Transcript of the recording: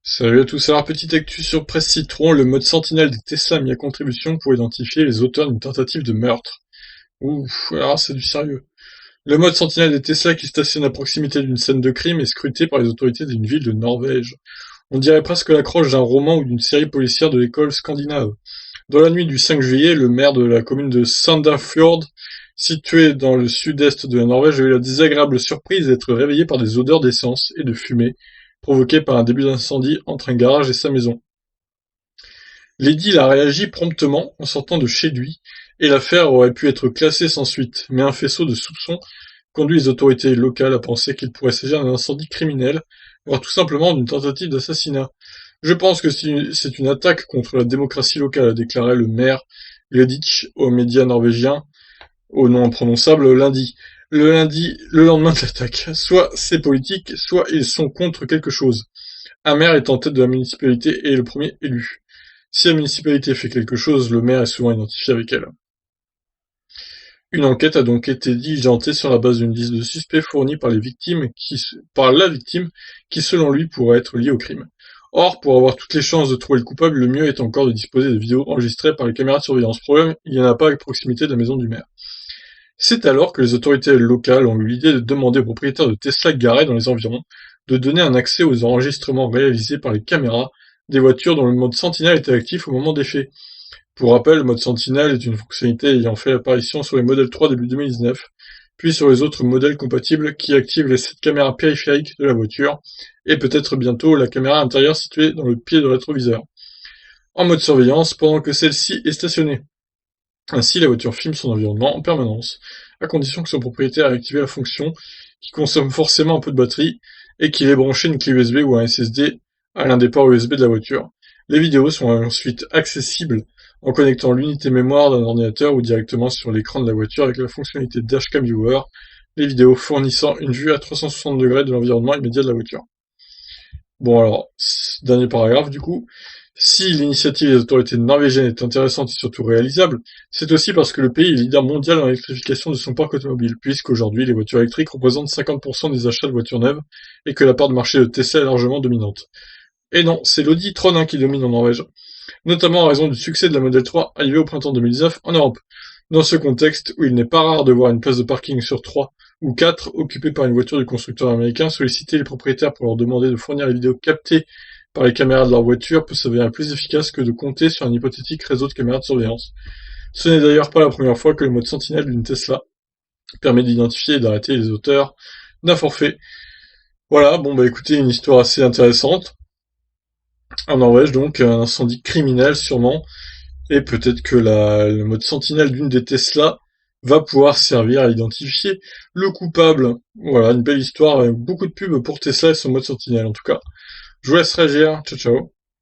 Salut à tous, alors petite actu sur Presse Citron, le mode Sentinelle des Tesla mis à contribution pour identifier les auteurs d'une tentative de meurtre. Ouf, alors c'est du sérieux. Le mode Sentinelle des Tesla qui stationne à proximité d'une scène de crime est scruté par les autorités d'une ville de Norvège. On dirait presque l'accroche d'un roman ou d'une série policière de l'école scandinave. Dans la nuit du 5 juillet, le maire de la commune de Sandafjord, située dans le sud-est de la Norvège, a eu la désagréable surprise d'être réveillé par des odeurs d'essence et de fumée, provoquées par un début d'incendie entre un garage et sa maison. L'édile a réagi promptement en sortant de chez lui, et l'affaire aurait pu être classée sans suite, mais un faisceau de soupçons conduit les autorités locales à penser qu'il pourrait s'agir d'un incendie criminel, voire tout simplement d'une tentative d'assassinat. Je pense que c'est une attaque contre la démocratie locale, a déclaré le maire Gleditsch aux médias norvégiens, au nom imprononçable, lundi. Le lendemain de l'attaque. Soit c'est politique, soit ils sont contre quelque chose. Un maire est en tête de la municipalité et est le premier élu. Si la municipalité fait quelque chose, le maire est souvent identifié avec elle. Une enquête a donc été diligentée sur la base d'une liste de suspects fournie par la victime qui selon lui pourrait être liée au crime. Or, pour avoir toutes les chances de trouver le coupable, le mieux est encore de disposer de vidéos enregistrées par les caméras de surveillance. Problème, il n'y en a pas à proximité de la maison du maire. C'est alors que les autorités locales ont eu l'idée de demander aux propriétaires de Tesla garés dans les environs de donner un accès aux enregistrements réalisés par les caméras des voitures dont le mode Sentinelle était actif au moment des faits. Pour rappel, le mode Sentinelle est une fonctionnalité ayant fait apparition sur les modèles 3 début 2019, puis sur les autres modèles compatibles qui activent les 7 caméras périphériques de la voiture, et peut-être bientôt la caméra intérieure située dans le pied de rétroviseur, en mode surveillance pendant que celle-ci est stationnée. Ainsi, la voiture filme son environnement en permanence, à condition que son propriétaire ait activé la fonction, qui consomme forcément un peu de batterie, et qu'il ait branché une clé USB ou un SSD à l'un des ports USB de la voiture. Les vidéos sont ensuite accessibles en connectant l'unité mémoire d'un ordinateur ou directement sur l'écran de la voiture avec la fonctionnalité Dashcam Viewer, les vidéos fournissant une vue à 360 degrés de l'environnement immédiat de la voiture. Bon alors, dernier paragraphe du coup. Si l'initiative des autorités norvégiennes est intéressante et surtout réalisable, c'est aussi parce que le pays est leader mondial dans l'électrification de son parc automobile, puisqu'aujourd'hui les voitures électriques représentent 50% des achats de voitures neuves et que la part de marché de Tesla est largement dominante. Et non, c'est l'Audi e-tron qui domine en Norvège, notamment en raison du succès de la Model 3 arrivée au printemps 2019 en Europe. Dans ce contexte où il n'est pas rare de voir une place de parking sur 3 ou 4 occupée par une voiture du constructeur américain, solliciter les propriétaires pour leur demander de fournir les vidéos captées par les caméras de leur voiture peut s'avérer plus efficace que de compter sur un hypothétique réseau de caméras de surveillance. Ce n'est d'ailleurs pas la première fois que le mode Sentinelle d'une Tesla permet d'identifier et d'arrêter les auteurs d'un forfait. Voilà, bon bah écoutez, une histoire assez intéressante. En Norvège donc, un incendie criminel sûrement, et peut-être que le mode Sentinelle d'une des Tesla va pouvoir servir à identifier le coupable. Voilà, une belle histoire, beaucoup de pubs pour Tesla et son mode Sentinelle en tout cas. Je vous laisse réagir, ciao ciao.